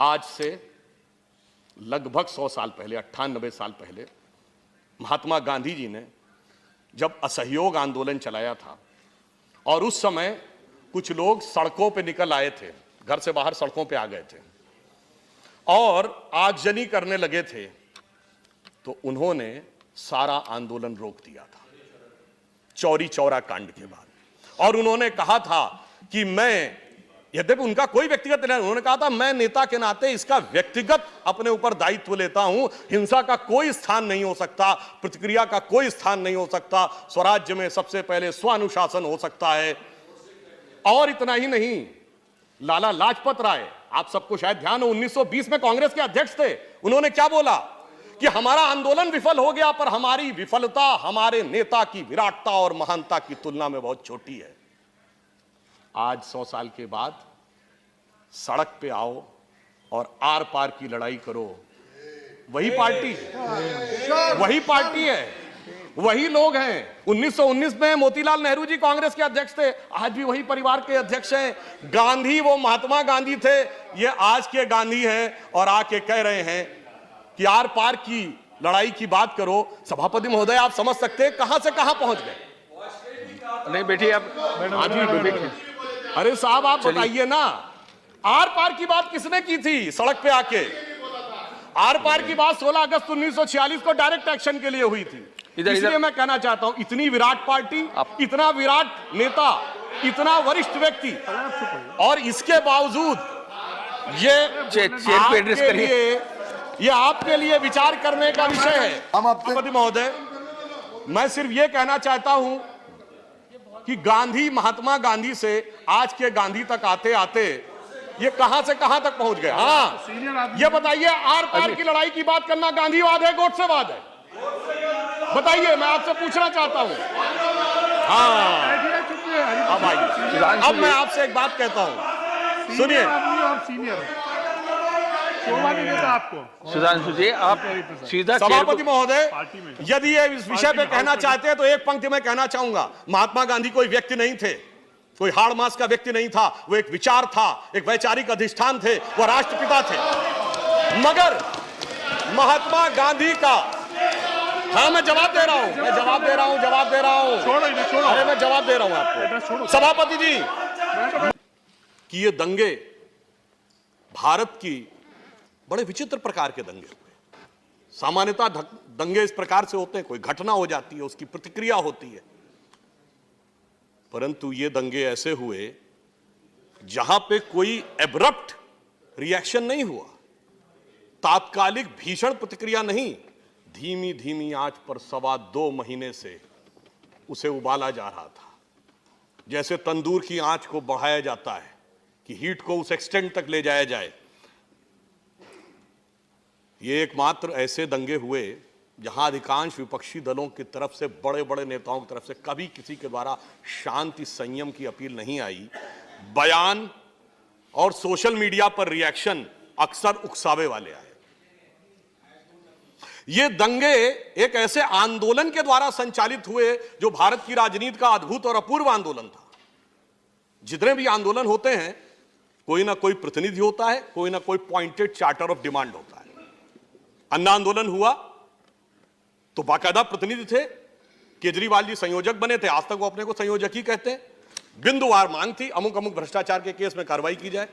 आज से लगभग 100 साल पहले, 98 साल पहले महात्मा गांधी जी ने जब असहयोग आंदोलन चलाया था और उस समय कुछ लोग सड़कों पे निकल आए थे, घर से बाहर सड़कों पे आ गए थे और आगजनी करने लगे थे, तो उन्होंने सारा आंदोलन रोक दिया था चौरी चौरा कांड के बाद। और उन्होंने कहा था कि मैं, यद्यपि उनका कोई व्यक्तिगत नहीं, उन्होंने कहा था मैं नेता के नाते इसका व्यक्तिगत अपने ऊपर दायित्व लेता हूं, हिंसा का कोई स्थान नहीं हो सकता, प्रतिक्रिया का कोई स्थान नहीं हो सकता, स्वराज्य में सबसे पहले स्वानुशासन हो सकता है। और इतना ही नहीं, लाला लाजपत राय, आप सबको शायद ध्यान हो, 1920 में कांग्रेस के अध्यक्ष थे, उन्होंने क्या बोला कि हमारा आंदोलन विफल हो गया, पर हमारी विफलता हमारे नेता की विराटता और महानता की तुलना में बहुत छोटी है। आज 100 साल के बाद सड़क पे आओ और आर पार की लड़ाई करो, वही पार्टी है, वही लोग हैं। 1919 में मोतीलाल नेहरू जी कांग्रेस के अध्यक्ष थे, आज भी वही परिवार के अध्यक्ष हैं। गांधी वो महात्मा गांधी थे, ये आज के गांधी हैं और आके कह रहे हैं कि आर पार की लड़ाई की बात करो। सभापति महोदय, आप समझ सकते हैं कहां से कहां पहुंच गए। नहीं बैठिए आप। अरे साहब आप बताइए ना, आर पार की बात किसने की थी सड़क पे आके? आर पार की बात 16 अगस्त 1946 को डायरेक्ट एक्शन के लिए हुई थी। इसलिए मैं कहना चाहता हूं, इतनी विराट पार्टी, इतना विराट नेता, इतना वरिष्ठ व्यक्ति, और इसके बावजूद ये आपके लिए विचार करने का विषय है। सभापति महोदय, मैं सिर्फ ये कहना चाहता हूं कि गांधी, महात्मा गांधी से आज के गांधी तक आते आते ये कहां से कहां तक पहुंच गए। हाँ, ये बताइए, आर पार की लड़ाई की बात करना गांधीवाद है, गोडसेवाद है? बताइए, मैं आपसे पूछना चाहता हूं। हाँ, अब आइए, अब मैं आपसे एक बात कहता हूं, सुनिए। सुधांशु जी, आप सीधा सभापति महोदय, यदि ये इस विषय पे कहना चाहते हैं तो एक पंक्ति में कहना चाहूंगा। महात्मा गांधी कोई व्यक्ति नहीं थे, कोई हाड़ मास का व्यक्ति नहीं था, वो एक विचार था, एक वैचारिक अधिष्ठान थे, वो राष्ट्रपिता थे। मगर महात्मा गांधी का, हाँ मैं जवाब दे रहा हूं, अरे मैं जवाब दे रहा हूं आपको सभापति जी, कि ये दंगे भारत की बड़े विचित्र प्रकार के दंगे हुए। सामान्यतः दंगे इस प्रकार से होते हैं, कोई घटना हो जाती है, उसकी प्रतिक्रिया होती है, परंतु ये दंगे ऐसे हुए जहां पे कोई एब्रप्ट रिएक्शन नहीं हुआ, तात्कालिक भीषण प्रतिक्रिया नहीं, धीमी धीमी आंच पर 2.25 महीने से उसे उबाला जा रहा था। जैसे तंदूर की आंच को बढ़ाया जाता है कि हीट को उस एक्सटेंट तक ले जाया जाए। ये एकमात्र ऐसे दंगे हुए जहां अधिकांश विपक्षी दलों की तरफ से, बड़े बड़े नेताओं की तरफ से कभी किसी के द्वारा शांति संयम की अपील नहीं आई। बयान और सोशल मीडिया पर रिएक्शन अक्सर उकसावे वाले आए। ये दंगे एक ऐसे आंदोलन के द्वारा संचालित हुए जो भारत की राजनीति का अद्भुत और अपूर्व आंदोलन था। जितने भी आंदोलन होते हैं, कोई ना कोई प्रतिनिधि होता है, कोई ना कोई पॉइंटेड चार्टर ऑफ डिमांड होता है। अन्ना आंदोलन हुआ तो बाकायदा प्रतिनिधि थे, केजरीवाल जी संयोजक बने थे, आज तक वो अपने को संयोजक ही कहते हैं। बिंदुवार मांग थी, अमुक अमुक भ्रष्टाचार के केस में कार्रवाई की जाए।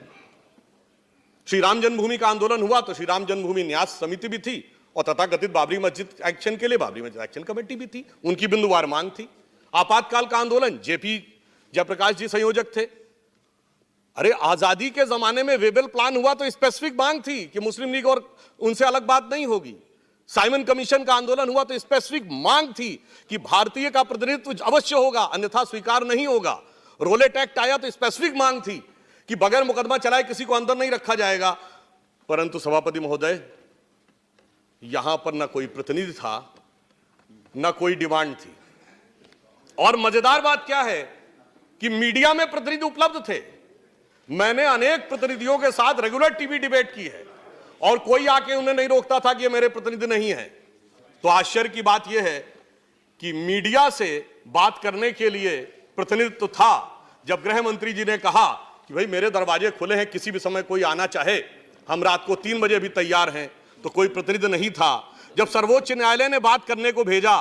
श्री राम जन्मभूमि का आंदोलन हुआ तो श्री राम जन्मभूमि न्यास समिति भी थी, और तथाकथित बाबरी मस्जिद एक्शन के लिए बाबरी मस्जिद एक्शन कमेटी भी थी, उनकी बिंदुवार मांग थी। आपातकाल का आंदोलन जेपी जयप्रकाश जी संयोजक थे। अरे आजादी के जमाने में वेबल प्लान हुआ तो स्पेसिफिक मांग थी कि मुस्लिम लीग और उनसे अलग बात नहीं होगी। साइमन कमीशन का आंदोलन हुआ तो स्पेसिफिक मांग थी कि भारतीय का प्रतिनिधित्व अवश्य होगा, अन्यथा स्वीकार नहीं होगा। रोलेट एक्ट आया तो स्पेसिफिक मांग थी कि बगैर मुकदमा चलाए किसी को अंदर नहीं रखा जाएगा। परंतु सभापति महोदय, यहां पर ना कोई प्रतिनिधि था, ना कोई डिमांड थी। और मजेदार बात क्या है कि मीडिया में प्रतिनिधि उपलब्ध थे। मैंने अनेक प्रतिनिधियों के साथ रेगुलर टीवी डिबेट की है और कोई आके उन्हें नहीं रोकता था कि ये मेरे प्रतिनिधि नहीं है। तो आश्चर्य की बात यह है कि मीडिया से बात करने के लिए प्रतिनिधित्व था। जब गृह मंत्री जी ने कहा कि भाई मेरे दरवाजे खुले हैं, किसी भी समय कोई आना चाहे हम रात को 3 बजे भी तैयार हैं, तो कोई प्रतिनिधि नहीं था। जब सर्वोच्च न्यायालय ने बात करने को भेजा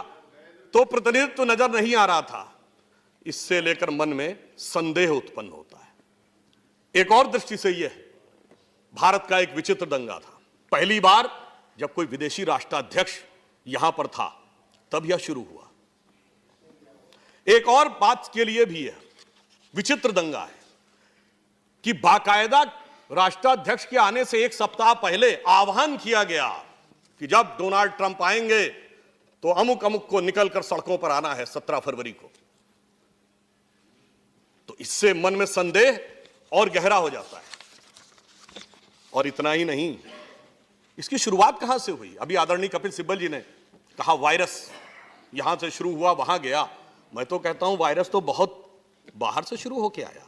तो प्रतिनिधित्व तो नजर नहीं आ रहा था। इससे लेकर मन में संदेह उत्पन्न होता है। एक और दृष्टि से यह भारत का एक विचित्र दंगा था। पहली बार जब कोई विदेशी राष्ट्राध्यक्ष यहां पर था तब यह शुरू हुआ। एक और बात के लिए भी यह विचित्र दंगा है कि बाकायदा राष्ट्राध्यक्ष के आने से एक सप्ताह पहले आह्वान किया गया कि जब डोनाल्ड ट्रंप आएंगे तो अमुक अमुक को निकलकर सड़कों पर आना है 17 फरवरी को। तो इससे मन में संदेह और गहरा हो जाता है। और इतना ही नहीं, इसकी शुरुआत कहां से हुई? अभी आदरणीय कपिल सिब्बल जी ने कहा वायरस यहां से शुरू हुआ, वहां गया। मैं तो कहता हूं वायरस तो बहुत बाहर से शुरू होकर आया।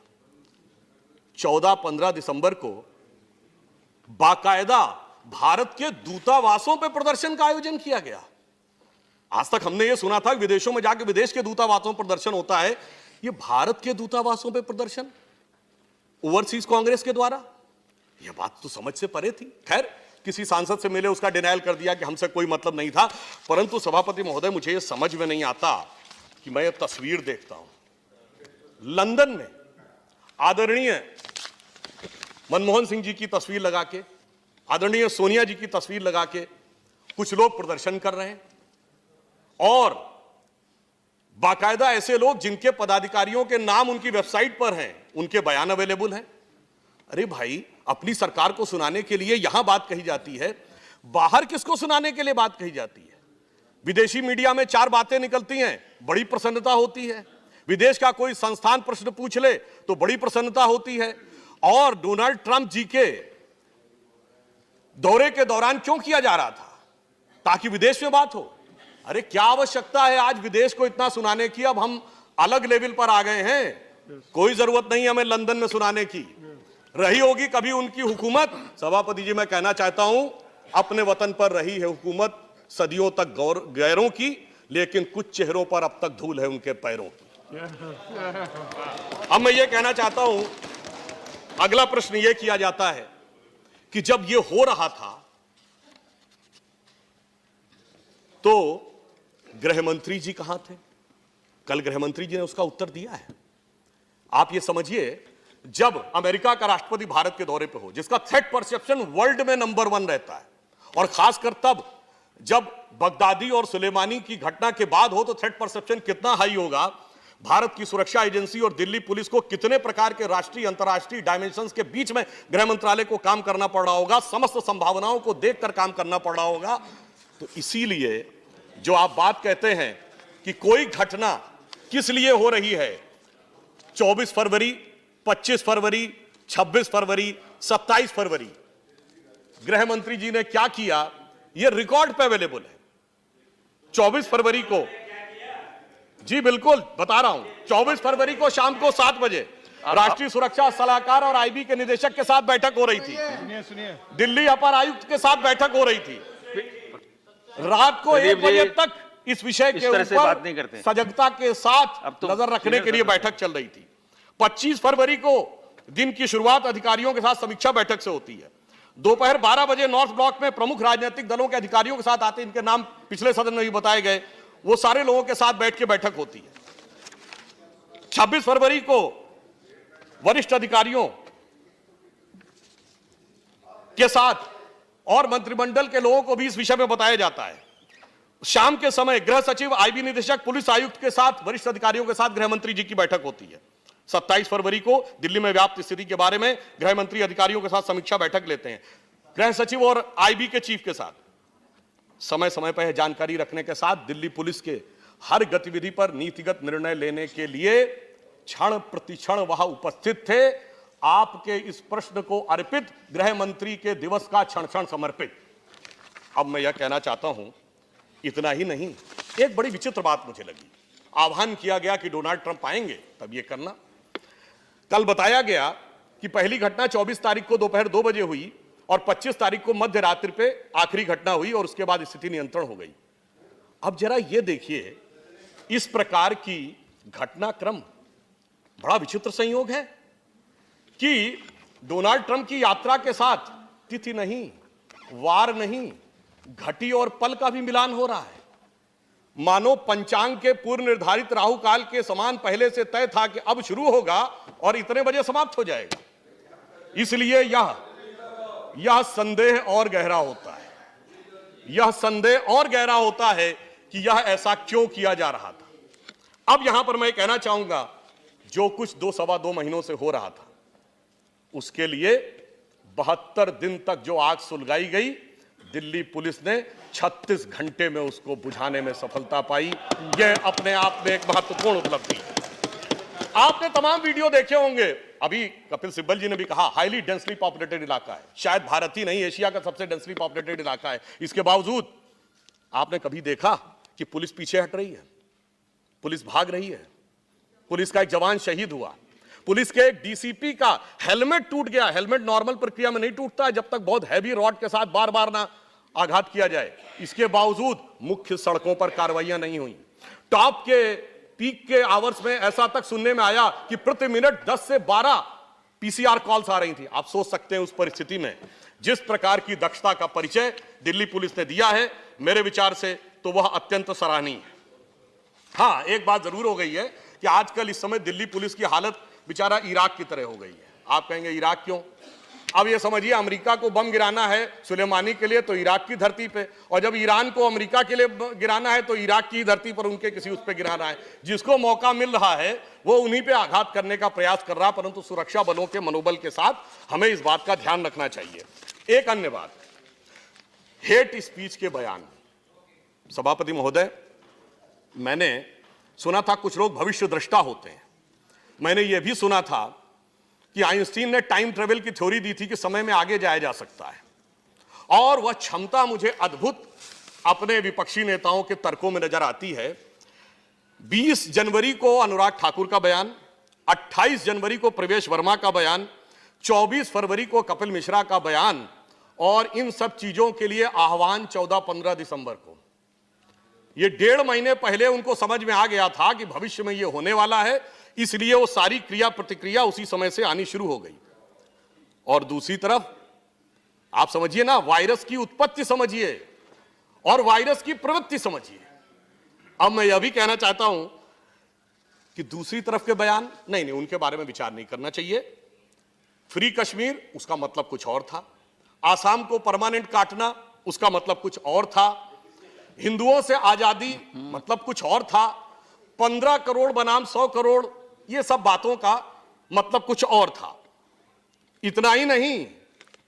14-15 दिसंबर को बाकायदा भारत के दूतावासों पर प्रदर्शन का आयोजन किया गया। आज तक हमने यह सुना था कि विदेशों में जाकर विदेश के दूतावासों पर प्रदर्शन होता है, यह भारत के दूतावासों पर प्रदर्शन ओवरसीज कांग्रेस के द्वारा, यह बात तो समझ से परे थी। खैर, किसी सांसद से मिले, उसका डिनायल कर दिया कि हमसे कोई मतलब नहीं था। परंतु सभापति महोदय, मुझे यह समझ में नहीं आता कि मैं यह तस्वीर देखता हूं लंदन में आदरणीय मनमोहन सिंह जी की तस्वीर लगा के, आदरणीय सोनिया जी की तस्वीर लगा के कुछ लोग प्रदर्शन कर रहे हैं, और बाकायदा ऐसे लोग जिनके पदाधिकारियों के नाम उनकी वेबसाइट पर हैं, उनके बयान अवेलेबल हैं। अरे भाई, अपनी सरकार को सुनाने के लिए यहां बात कही जाती है, बाहर किसको सुनाने के लिए बात कही जाती है? विदेशी मीडिया में 4 बातें निकलती हैं, बड़ी प्रसन्नता होती है। विदेश का कोई संस्थान प्रश्न पूछ ले तो बड़ी प्रसन्नता होती है। और डोनाल्ड ट्रंप जी के दौरे के दौरान क्यों किया जा रहा था? ताकि विदेश में बात हो। अरे क्या आवश्यकता है आज विदेश को इतना सुनाने की? अब हम अलग लेवल पर आ गए हैं, कोई जरूरत नहीं हमें लंदन में सुनाने की। रही होगी कभी उनकी हुकूमत, सभापति जी मैं कहना चाहता हूं, अपने वतन पर रही है हुकूमत सदियों तक गैरों की, लेकिन कुछ चेहरों पर अब तक धूल है उनके पैरों की। अब मैं ये कहना चाहता हूं, अगला प्रश्न यह किया जाता है कि जब यह हो रहा था तो गृह मंत्री जी कहां थे? कल गृह मंत्री जी ने उसका उत्तर दिया है। आप यह समझिए, जब अमेरिका का राष्ट्रपति भारत के दौरे पे हो, जिसका थ्रेट परसेप्शन वर्ल्ड में नंबर 1 रहता है, और खासकर तब जब बगदादी और सुलेमानी की घटना के बाद हो, तो थ्रेट परसेप्शन कितना हाई होगा। भारत की सुरक्षा एजेंसी और दिल्ली पुलिस को कितने प्रकार के राष्ट्रीय अंतर्राष्ट्रीय डायमेंशंस के बीच में गृह मंत्रालय को काम करना पड़ रहा होगा, समस्त संभावनाओं को देखकर काम करना पड़ रहा होगा। तो इसीलिए जो आप बात कहते हैं कि कोई घटना किस लिए हो रही है, 24 फरवरी, 25 फरवरी, 26 फरवरी, 27 फरवरी, गृह मंत्री जी ने क्या किया, यह रिकॉर्ड पे अवेलेबल है। 24 फरवरी को, जी बिल्कुल बता रहा हूं, 24 फरवरी को शाम को 7 बजे राष्ट्रीय सुरक्षा सलाहकार और आईबी के निदेशक के साथ बैठक हो रही थी। सुनिए दिल्ली अपर आयुक्त के साथ बैठक हो रही थी। रात को 1 बजे तक इस विषय के ऊपर सजगता के साथ नजर रखने के लिए बैठक चल रही थी। 25 फरवरी को दिन की शुरुआत अधिकारियों के साथ समीक्षा बैठक से होती है। दोपहर 12 बजे नॉर्थ ब्लॉक में प्रमुख राजनीतिक दलों के अधिकारियों के साथ आते, इनके नाम पिछले सदन में भी बताए गए, वो सारे लोगों के साथ बैठ के बैठक होती है। 26 फरवरी को वरिष्ठ अधिकारियों के साथ और मंत्रिमंडल के लोगों को भी इस विषय में बताया जाता है। शाम के समय गृह सचिव, आईबी निदेशक, पुलिस आयुक्त के साथ, वरिष्ठ अधिकारियों के साथ गृह मंत्री जी की बैठक होती है। 27 फरवरी को दिल्ली में व्याप्त स्थिति के बारे में गृह मंत्री अधिकारियों के साथ समीक्षा बैठक लेते हैं, गृह सचिव और आईबी के चीफ के साथ। समय समय पर जानकारी रखने के साथ दिल्ली पुलिस के हर गतिविधि पर नीतिगत निर्णय लेने के लिए क्षण प्रतिक्षण वहां उपस्थित थे। आपके इस प्रश्न को अर्पित गृह मंत्री के दिवस का क्षण क्षण समर्पित। अब मैं यह कहना चाहता हूं, इतना ही नहीं, एक बड़ी विचित्र बात मुझे लगी। आह्वान किया गया कि डोनाल्ड ट्रंप आएंगे तब यह करना। कल बताया गया कि पहली घटना 24 तारीख को दोपहर 2 बजे हुई और 25 तारीख को मध्य रात्रि पे आखिरी घटना हुई और उसके बाद स्थिति नियंत्रण हो गई। अब जरा यह देखिए, इस प्रकार की घटनाक्रम बड़ा विचित्र संयोग है कि डोनाल्ड ट्रंप की यात्रा के साथ तिथि नहीं, वार नहीं, घटी और पल का भी मिलान हो रहा है। मानो पंचांग के पूर्व निर्धारित राहु काल के समान पहले से तय था कि अब शुरू होगा और इतने बजे समाप्त हो जाएगा। इसलिए यह संदेह और गहरा होता है, यह संदेह और गहरा होता है कि यह ऐसा क्यों किया जा रहा था। अब यहां पर मैं कहना चाहूंगा, जो कुछ 2-2.25 महीनों से हो रहा था, उसके लिए 72 दिन तक जो आग सुलगाई गई, दिल्ली पुलिस ने 36 घंटे में उसको बुझाने में सफलता पाई। यह अपने आप में एक महत्वपूर्ण उपलब्धि है। आपने तमाम वीडियो देखे होंगे, अभी कपिल सिब्बल जी ने भी कहा हाईली डेंसली पॉपुलेटेड इलाका है, शायद भारत ही नहीं एशिया का सबसे डेंसली पॉपुलेटेड इलाका है। इसके बावजूद आपने कभी देखा कि पुलिस पीछे हट रही है, पुलिस भाग रही है, पुलिस का एक जवान शहीद हुआ, पुलिस के एक डीसीपी का हेलमेट टूट गया। हेलमेट नॉर्मल प्रक्रिया में नहीं टूटता है जब तक बहुत हैवी रॉड के साथ बार बार ना आघात किया जाए। इसके बावजूद मुख्य सड़कों पर कार्रवाइयां नहीं हुई। टॉप के पीक के आवर्स में ऐसा तक सुनने में आया कि प्रति मिनट 10 से 12 पीसीआर कॉल्स आ रही थी। आप सोच सकते हैं उस परिस्थिति में जिस प्रकार की दक्षता का परिचय दिल्ली पुलिस ने दिया है, मेरे विचार से तो वह अत्यंत सराहनीय है। हाँ, एक बात जरूर हो गई है कि आजकल इस समय दिल्ली पुलिस की हालत बेचारा इराक की तरह हो गई है। आप कहेंगे इराक क्यों? अब ये समझिए, अमेरिका को बम गिराना है सुलेमानी के लिए तो इराक की धरती पे, और जब ईरान को अमेरिका के लिए गिराना है तो इराक की धरती पर उनके किसी उस पे गिराना है। जिसको मौका मिल रहा है वो उन्हीं पे आघात करने का प्रयास कर रहा, परंतु सुरक्षा बलों के मनोबल के साथ हमें इस बात का ध्यान रखना चाहिए। एक अन्य बात, हेट स्पीच के बयान। सभापति महोदय, मैंने सुना था कुछ लोग भविष्य दृष्टा होते हैं। मैंने यह भी सुना था कि आइंस्टीन ने टाइम ट्रेवल की थ्योरी दी थी कि समय में आगे जाया जा सकता है, और वह क्षमता मुझे अद्भुत अपने विपक्षी नेताओं के तर्कों में नजर आती है। 20 जनवरी को अनुराग ठाकुर का बयान, 28 जनवरी को प्रवेश वर्मा का बयान, 24 फरवरी को कपिल मिश्रा का बयान, और इन सब चीजों के लिए आह्वान 14-15 दिसंबर को। ये 1.5 महीने पहले उनको समझ में आ गया था कि भविष्य में ये होने वाला है, इसलिए वो सारी क्रिया प्रतिक्रिया उसी समय से आनी शुरू हो गई। और दूसरी तरफ आप समझिए ना, वायरस की उत्पत्ति समझिए और वायरस की प्रवृत्ति समझिए। अब मैं यह भी कहना चाहता हूं कि दूसरी तरफ के बयान नहीं, उनके बारे में विचार नहीं करना चाहिए। फ्री कश्मीर, उसका मतलब कुछ और था। आसाम को परमानेंट काटना, उसका मतलब कुछ और था। हिंदुओं से आजादी, मतलब कुछ और था। 15 करोड़ बनाम 100 करोड़, ये सब बातों का मतलब कुछ और था। इतना ही नहीं,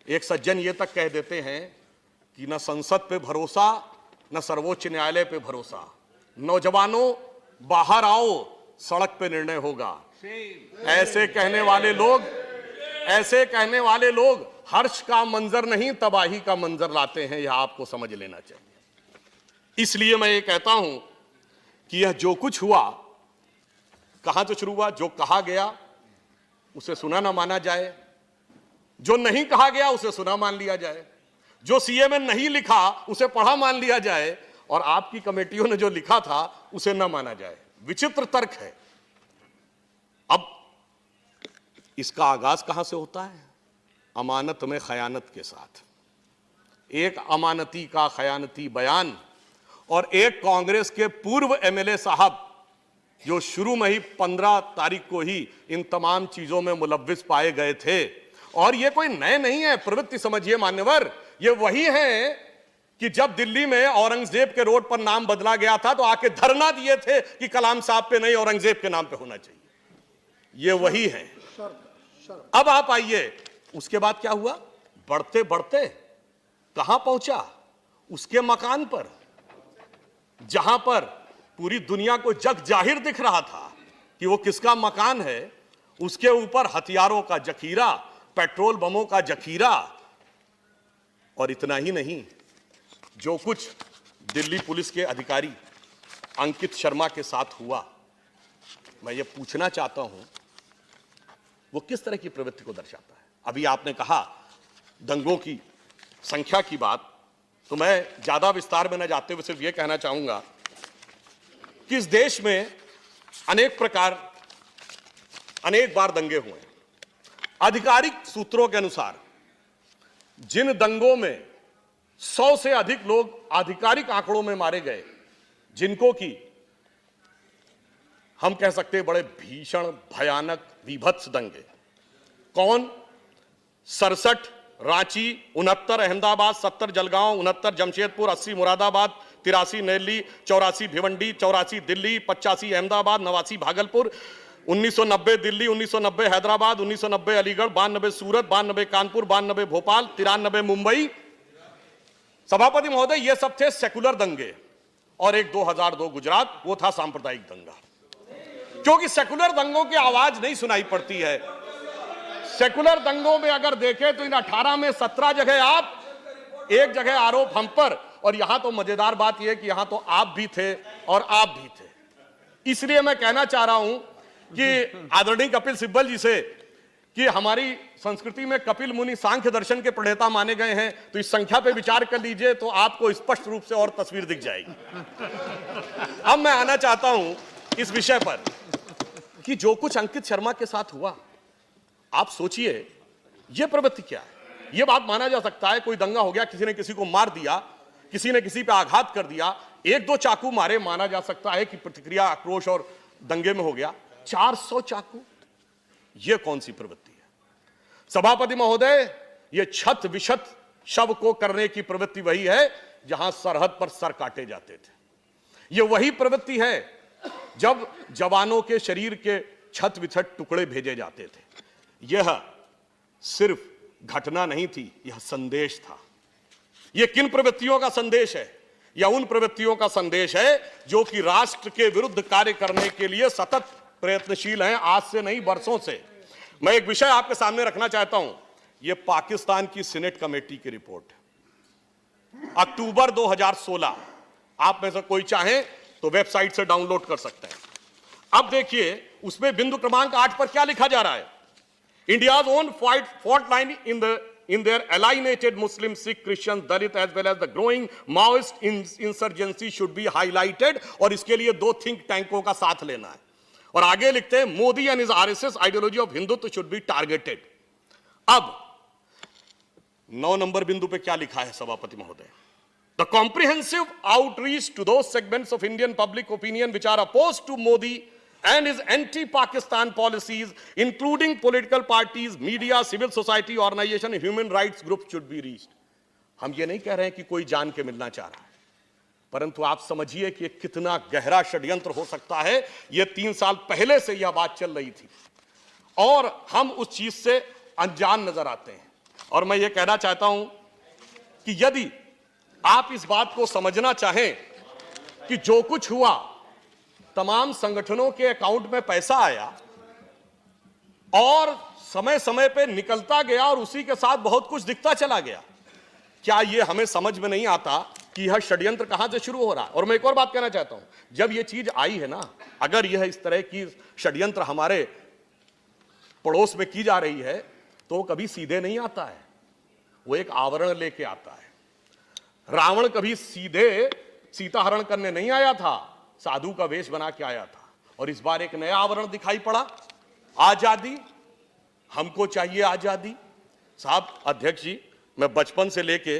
एक सज्जन ये तक कह देते हैं कि न संसद पे भरोसा, न सर्वोच्च न्यायालय पे भरोसा। नौजवानों बाहर आओ, सड़क पे निर्णय होगा। ऐसे कहने वाले लोग हर्ष का मंजर नहीं, तबाही का मंजर लाते हैं। यह आपको समझ लेना चाहिए। इसलिए मैं ये कहता हूं कि यह जो कुछ हुआ, कहां से शुरू हुआ? जो कहा गया उसे सुना ना माना जाए, जो नहीं कहा गया उसे सुना मान लिया जाए, जो सीएम ने नहीं लिखा उसे पढ़ा मान लिया जाए, और आपकी कमेटियों ने जो लिखा था उसे ना माना जाए। विचित्र तर्क है। अब इसका आगाज कहां से होता है? अमानत में खयानत के साथ। एक अमानती का खयानती बयान, और एक कांग्रेस के पूर्व एमएलए साहब जो शुरू में ही 15 तारीख को ही इन तमाम चीजों में मुलव्विस पाए गए थे। और ये कोई नए नहीं है, प्रवृत्ति समझिए मान्यवर, ये वही है कि जब दिल्ली में औरंगजेब के रोड पर नाम बदला गया था तो आके धरना दिए थे कि कलाम साहब पे नहीं, औरंगजेब के नाम पे होना चाहिए। ये वही है। अब आप आइए, उसके बाद क्या हुआ? बढ़ते बढ़ते कहां पहुंचा? उसके मकान पर, जहां पर पूरी दुनिया को जग जाहिर दिख रहा था कि वो किसका मकान है। उसके ऊपर हथियारों का जखीरा, पेट्रोल बमों का जखीरा। और इतना ही नहीं, जो कुछ दिल्ली पुलिस के अधिकारी अंकित शर्मा के साथ हुआ, मैं ये पूछना चाहता हूं वो किस तरह की प्रवृत्ति को दर्शाता है। अभी आपने कहा दंगों की संख्या की बात, तो मैं ज्यादा विस्तार में न जाते हुए सिर्फ यह कहना चाहूंगा कि इस देश में अनेक बार दंगे हुए हैं। आधिकारिक सूत्रों के अनुसार जिन दंगों में 100 से अधिक लोग आधिकारिक आंकड़ों में मारे गए, जिनको कि हम कह सकते हैं बड़े भीषण भयानक विभत्स दंगे, कौन? 67 रांची, 69 अहमदाबाद, 70 जलगांव, 69 जमशेदपुर, 80 मुरादाबाद, 83 नैली, 84 भिवंडी, 84 दिल्ली, 85 अहमदाबाद, 89 भागलपुर, 1990 दिल्ली, 1990 हैदराबाद, 1990 अलीगढ़, 92 सूरत, 92 कानपुर, 92 भोपाल, 93 मुंबई। सभापति महोदय, ये सब थे सेकुलर दंगे। और एक 2002 गुजरात, वो था सांप्रदायिक दंगा। क्योंकि सेकुलर दंगों की आवाज नहीं सुनाई पड़ती है। सेकुलर दंगों में अगर देखें तो इन 18 में 17 जगह आप, एक जगह आरोप हम पर, और यहां तो मजेदार बात यह कि यहां तो आप भी थे और आप भी थे। इसलिए मैं कहना चाह रहा हूं कि आदरणीय कपिल सिब्बल जी से कि हमारी संस्कृति में कपिल मुनि सांख्य दर्शन के प्रणेता माने गए हैं, तो इस संख्या पे विचार कर लीजिए तो आपको स्पष्ट रूप से और तस्वीर दिख जाएगी। अब मैं आना चाहता हूं इस विषय पर कि जो कुछ अंकित शर्मा के साथ हुआ, आप सोचिए यह प्रवृत्ति क्या है। यह बात माना जा सकता है कोई दंगा हो गया, किसी ने किसी को मार दिया, किसी ने किसी पे आघात कर दिया, एक दो चाकू मारे, माना जा सकता है कि प्रतिक्रिया आक्रोश और दंगे में हो गया। 400 चाकू, यह कौन सी प्रवृत्ति है? सभापति महोदय, यह छत विछत शव को करने की प्रवृत्ति वही है जहां सरहद पर सर काटे जाते थे। यह वही प्रवृत्ति है जब जवानों के शरीर के छत विछत टुकड़े भेजे जाते थे। यह सिर्फ घटना नहीं थी, यह संदेश था। यह किन प्रवृत्तियों का संदेश है? यह उन प्रवृत्तियों का संदेश है जो कि राष्ट्र के विरुद्ध कार्य करने के लिए सतत प्रयत्नशील हैं, आज से नहीं बरसों से। मैं एक विषय आपके सामने रखना चाहता हूं। यह पाकिस्तान की सीनेट कमेटी की रिपोर्ट है, अक्टूबर 2016। आप में से कोई चाहे तो वेबसाइट से डाउनलोड कर सकते हैं। अब देखिए उसमें बिंदु क्रमांक 8 पर क्या लिखा जा रहा है। India's own fault line in their alienated Muslim, Sikh, Christian, Dalit as well as the growing Maoist insurgency should be highlighted, और इसके लिए 2 think टैंकों का साथ लेना है। और आगे लिखते हैं Modi and his RSS ideology of Hindutva should be targeted. अब 9 नंबर बिंदु पे क्या लिखा है सभापति महोदय? The comprehensive outreach to those segments of Indian public opinion which are opposed to Modi and his anti-Pakistan policies, including political parties, media, civil society organization, human rights groups should be reached. हम ये नहीं कह रहे हैं कि कोई जान के मिलना चाह रहा है, परंतु आप समझिए कि कितना गहरा षड्यंत्र हो सकता है। ये 3 साल पहले से यह बात चल रही थी और हम उस चीज से अनजान नजर आते हैं। और मैं ये कहना चाहता हूं कि यदि आप इस बात को समझना चाहें कि जो कुछ हुआ, तमाम संगठनों के अकाउंट में पैसा आया और समय समय पे निकलता गया और उसी के साथ बहुत कुछ दिखता चला गया, क्या यह हमें समझ में नहीं आता कि यह षड्यंत्र कहां से शुरू हो रहा है? और मैं एक और बात कहना चाहता हूं, जब यह चीज आई है ना, अगर यह इस तरह की षड्यंत्र हमारे पड़ोस में की जा रही है तो कभी सीधे नहीं आता है, वो एक आवरण लेके आता है। रावण कभी सीधे सीता हरण करने नहीं आया था, साधु का वेश बना के आया था। और इस बार एक नया आवरण दिखाई पड़ा, आजादी। हमको चाहिए आजादी। साहब अध्यक्ष जी, मैं बचपन से लेके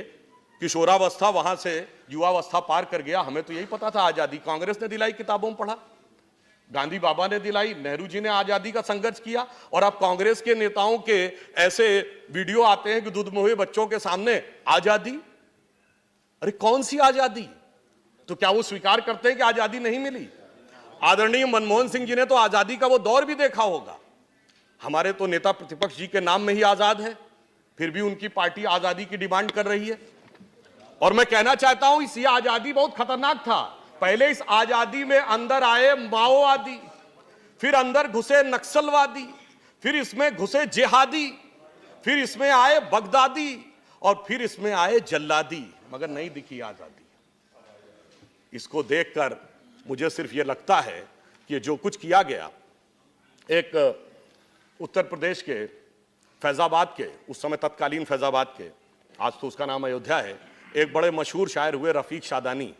किशोरावस्था, वहां से युवावस्था पार कर गया, हमें तो यही पता था आजादी कांग्रेस ने दिलाई, किताबों में पढ़ा, गांधी बाबा ने दिलाई, नेहरू जी ने आजादी का संघर्ष किया। और अब कांग्रेस के नेताओं के ऐसे वीडियो आते हैं कि दूध में हुए बच्चों के सामने आजादी। अरे कौन सी आजादी? तो क्या वो स्वीकार करते हैं कि आजादी नहीं मिली? आदरणीय मनमोहन सिंह जी ने तो आजादी का वो दौर भी देखा होगा। हमारे तो नेता प्रतिपक्ष जी के नाम में ही आजाद है, फिर भी उनकी पार्टी आजादी की डिमांड कर रही है। और मैं कहना चाहता हूं इस आजादी बहुत खतरनाक था। पहले इस आजादी में अंदर आए माओवादी, फिर अंदर घुसे नक्सलवादी, फिर इसमें घुसे जिहादी, फिर इसमें आए बगदादी और फिर इसमें आए जल्लादी, मगर नहीं दिखी आजादी। इसको देखकर मुझे सिर्फ यह लगता है कि जो कुछ किया गया, एक उत्तर प्रदेश के फैजाबाद के, उस समय तत्कालीन फैजाबाद के, आज तो उसका नाम अयोध्या है, एक बड़े मशहूर शायर हुए रफीक शादानी,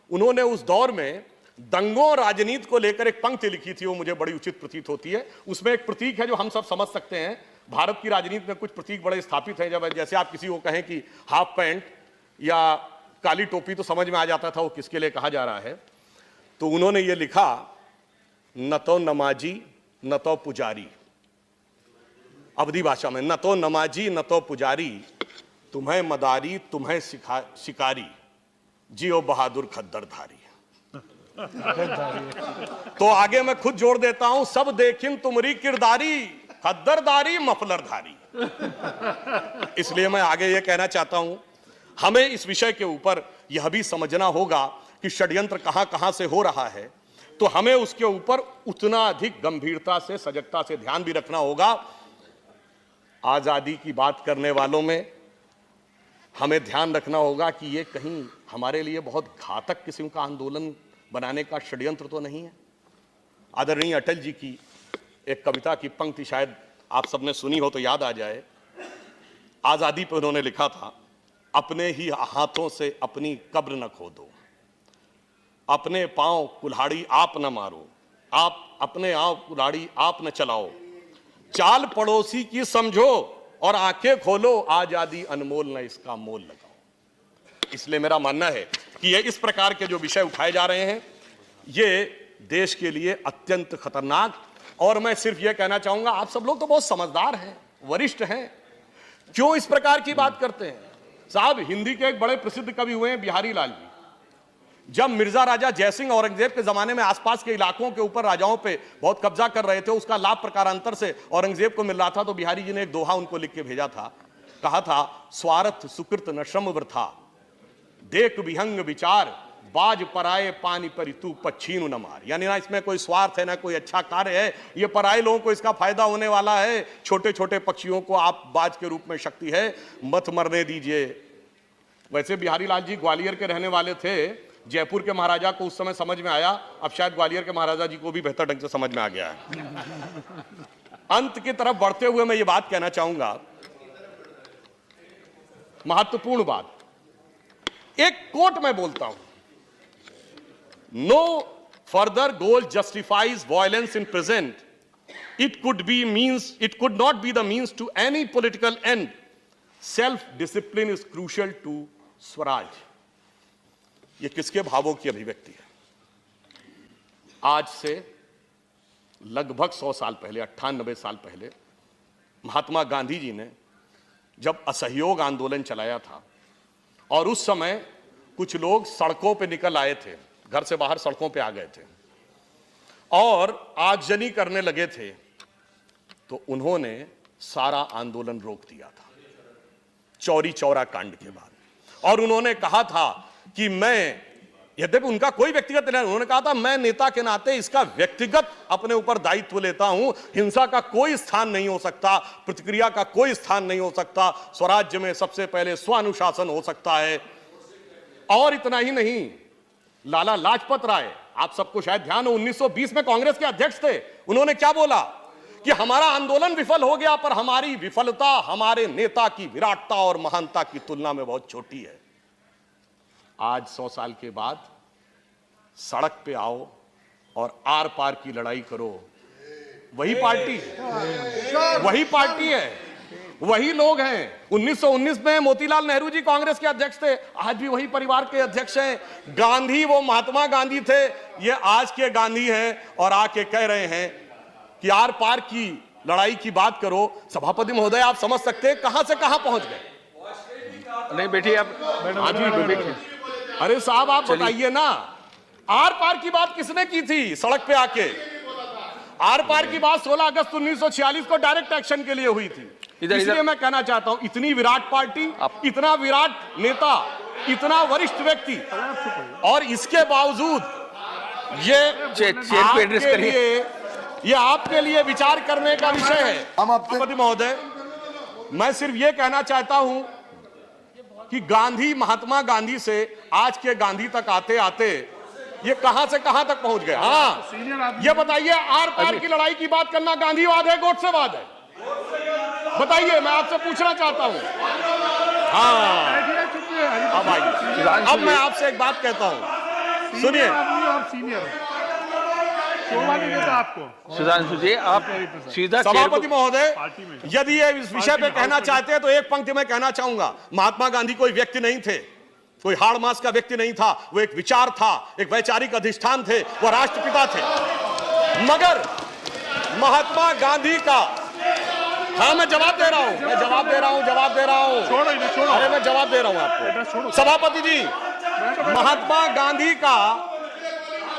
उन्होंने उस दौर में दंगों और राजनीति को लेकर एक पंक्ति लिखी थी, वो मुझे बड़ी उचित प्रतीत होती है। उसमें एक प्रतीक है जो हम सब समझ सकते हैं, भारत की राजनीति में कुछ प्रतीक बड़े स्थापित हैं। जब जैसे आप किसी को कहें कि हाफ पैंट या काली टोपी, तो समझ में आ जाता था वो किसके लिए कहा जा रहा है। तो उन्होंने ये लिखा, न तो नमाजी न तो पुजारी, अवधी भाषा में, न तो नमाजी न तो पुजारी, तुम्हें मदारी तुम्हें शिकारी, जियो बहादुर खद्दरधारी। तो आगे मैं खुद जोड़ देता हूं, सब देखिन तुम्हारी किरदारी, खद्दरदारी मफलरधारी। इसलिए मैं आगे यह कहना चाहता हूं, हमें इस विषय के ऊपर यह भी समझना होगा कि षड्यंत्र कहां कहां से हो रहा है, तो हमें उसके ऊपर उतना अधिक गंभीरता से, सजगता से ध्यान भी रखना होगा। आजादी की बात करने वालों में हमें ध्यान रखना होगा कि ये कहीं हमारे लिए बहुत घातक किस्म का आंदोलन बनाने का षड्यंत्र तो नहीं है। आदरणीय अटल जी की एक कविता की पंक्ति शायद आप सबने सुनी हो तो याद आ जाए। आजादी पर उन्होंने लिखा था, अपने ही हाथों से अपनी कब्र न खोदो, अपने पांव कुल्हाड़ी आप न मारो, आप अपने आप कुल्हाड़ी आप न चलाओ, चाल पड़ोसी की समझो और आंखें खोलो, आजादी अनमोल न इसका मोल लगाओ। इसलिए मेरा मानना है कि ये इस प्रकार के जो विषय उठाए जा रहे हैं, ये देश के लिए अत्यंत खतरनाक। और मैं सिर्फ ये कहना चाहूंगा, आप सब लोग तो बहुत समझदार हैं, वरिष्ठ हैं, क्यों इस प्रकार की बात करते हैं? साहब, हिंदी के एक बड़े प्रसिद्ध कवि हुए हैं बिहारी लाल जी। जब मिर्जा राजा जयसिंह औरंगजेब के जमाने में आसपास के इलाकों के ऊपर राजाओं पे बहुत कब्जा कर रहे थे, उसका लाभ प्रकारांतर से औरंगजेब को मिल रहा था, तो बिहारी जी ने एक दोहा उनको लिख के भेजा था। कहा था, स्वार्थ सुकृत न श्रम वृथा, देख विहंग विचार, बाज पराए पानी पर तू पच्छीनु न मार। यानी ना इसमें कोई स्वार्थ है ना कोई अच्छा कार्य है, ये पराए लोगों को इसका फायदा होने वाला है। छोटे छोटे पक्षियों को आप बाज के रूप में शक्ति है, मत मरने दीजिए। वैसे बिहारी लाल जी ग्वालियर के रहने वाले थे। जयपुर के महाराजा को उस समय समझ में आया, अब शायद ग्वालियर के महाराजा जी को भी बेहतर ढंग से समझ में आ गया है। अंत की तरफ बढ़ते हुए मैं ये बात कहना चाहूंगा, महत्वपूर्ण बात, एक कोट मैं बोलता हूं, no further goal justifies violence in present, it could not be the means to any political end, self discipline is crucial to Swaraj. ये किसके भावों की अभिव्यक्ति है? आज से लगभग 100 साल पहले, 98 साल पहले, महात्मा गांधी जी ने जब असहयोग आंदोलन चलाया था, और उस समय कुछ लोग सड़कों पे निकल आए थे, घर से बाहर सड़कों पे आ गए थे और आगजनी करने लगे थे, तो उन्होंने सारा आंदोलन रोक दिया था चौरी चौरा कांड के बाद। और उन्होंने कहा था कि मैं, यद्यपि उनका कोई व्यक्तिगत नहीं, उन्होंने कहा था मैं नेता के नाते इसका व्यक्तिगत अपने ऊपर दायित्व लेता हूं। हिंसा का कोई स्थान नहीं हो सकता, प्रतिक्रिया का कोई स्थान नहीं हो सकता, स्वराज्य में सबसे पहले स्वानुशासन हो सकता है। और इतना ही नहीं, लाला लाजपत राय, आप सबको शायद ध्यान हो, 1920 में कांग्रेस के अध्यक्ष थे। उन्होंने क्या बोला कि हमारा आंदोलन विफल हो गया, पर हमारी विफलता हमारे नेता की विराटता और महानता की तुलना में बहुत छोटी है। आज 100 साल के बाद सड़क पे आओ और आर पार की लड़ाई करो, वही पार्टी है, वही लोग हैं। 1919 में मोतीलाल नेहरू जी कांग्रेस के अध्यक्ष थे, आज भी वही परिवार के अध्यक्ष हैं। गांधी वो महात्मा गांधी थे, ये आज के गांधी हैं, और आके कह रहे हैं कि आर पार की लड़ाई की बात करो। सभापति महोदय, आप समझ सकते हैं कहां से कहां पहुंच गए। नहीं बैठिए आप। हाँ जी, अरे साहब आप बताइए ना, आर पार की बात किसने की थी सड़क पे आके? आर पार की बात 16 अगस्त 1946 को डायरेक्ट एक्शन के लिए हुई थी। इसलिए मैं कहना चाहता हूं, इतनी विराट पार्टी, इतना विराट नेता, इतना वरिष्ठ व्यक्ति, और इसके बावजूद ये आपके लिए विचार करने का विषय है। सभापति महोदय, मैं सिर्फ ये कहना चाहता हूं कि गांधी, महात्मा गांधी से आज के गांधी तक आते आते ये कहां से कहां तक पहुंच गए। हाँ, ये बताइए, आर पार की लड़ाई की बात करना गांधीवाद है, गोडसेवाद है? बताइए, मैं आपसे पूछना चाहता हूं। हाँ, अब आइए, अब मैं आपसे एक बात कहता हूं, सुनिए। शोभा नहीं देता आपको। सुधांशु जी, आप सीधा सभापति महोदय, पार्टी में। यदि ये इस विषय पे कहना चाहते हैं तो एक पंक्ति में कहना चाहूंगा, महात्मा गांधी कोई व्यक्ति नहीं थे, कोई हाड़ मास का व्यक्ति नहीं था, वो एक विचार था, एक वैचारिक अधिष्ठान थे, वो राष्ट्रपिता थे। मगर महात्मा गांधी का, हाँ मैं जवाब दे रहा हूं, मैं जवाब दे रहा हूं, जवाब दे रहा हूं, छोड़ो इन्हें, छोड़ो। अरे मैं जवाब दे रहा हूं आपको। सभापति जी, महात्मा गांधी का,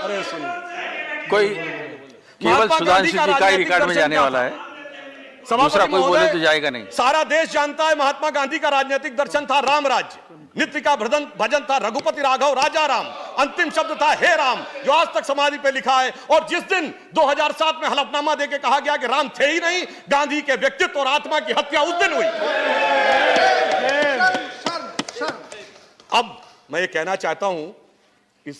अरे सुनिए, कोई केवल सुधांशु जी का ही रिकॉर्ड में जाने वाला है, दूसरा कोई बोले तो जाएगा नहीं। सारा देश जानता है महात्मा गांधी का राजनीतिक दर्शन था राम राज्य, नित्य का भजन था रघुपति राघव राजा राम, अंतिम शब्द था हे राम, जो आज तक समाधि पे लिखा है। और जिस दिन 2007 में हलफनामा देके कहा गया कि राम थे ही नहीं, गांधी के व्यक्तित्व और आत्मा की हत्या उस दिन हुई। अब मैं ये कहना चाहता हूं, इस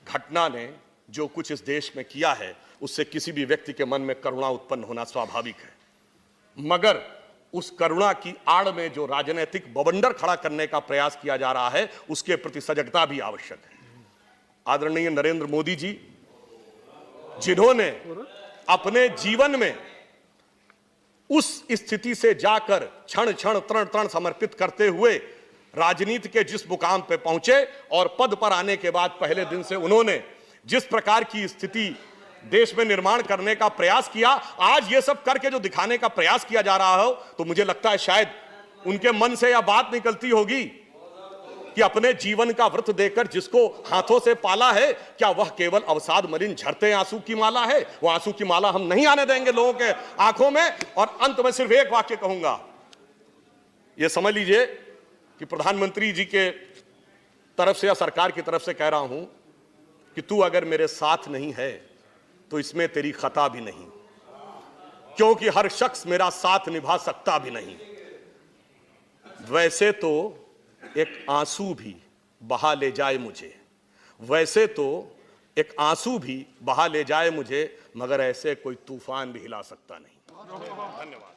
घटना ने जो कुछ इस देश में किया है, उससे किसी भी व्यक्ति के मन में करुणा उत्पन्न होना स्वाभाविक है, मगर उस करुणा की आड़ में जो राजनीतिक बवंडर खड़ा करने का प्रयास किया जा रहा है, उसके प्रति सजगता भी आवश्यक है। आदरणीय नरेंद्र मोदी जी, जिन्होंने अपने जीवन में उस स्थिति से जाकर क्षण क्षण तरण तरण समर्पित करते हुए राजनीति के जिस मुकाम पे पहुंचे, और पद पर आने के बाद पहले दिन से उन्होंने जिस प्रकार की स्थिति देश में निर्माण करने का प्रयास किया, आज ये सब करके जो दिखाने का प्रयास किया जा रहा हो, तो मुझे लगता है शायद उनके मन से यह बात निकलती होगी कि अपने जीवन का व्रत देकर जिसको हाथों से पाला है, क्या वह केवल अवसाद मलिन झरते आंसू की माला है? वो आंसू की माला हम नहीं आने देंगे लोगों के आंखों में। और अंत में सिर्फ एक वाक्य कहूंगा, यह समझ लीजिए कि प्रधानमंत्री जी के तरफ से या सरकार की तरफ से कह रहा हूं कि तू अगर मेरे साथ नहीं है तो इसमें तेरी खता भी नहीं, क्योंकि हर शख्स मेरा साथ निभा सकता भी नहीं। वैसे तो एक आंसू भी बहा ले जाए मुझे, वैसे तो एक आंसू भी बहा ले जाए मुझे, मगर ऐसे कोई तूफान भी हिला सकता नहीं। धन्यवाद।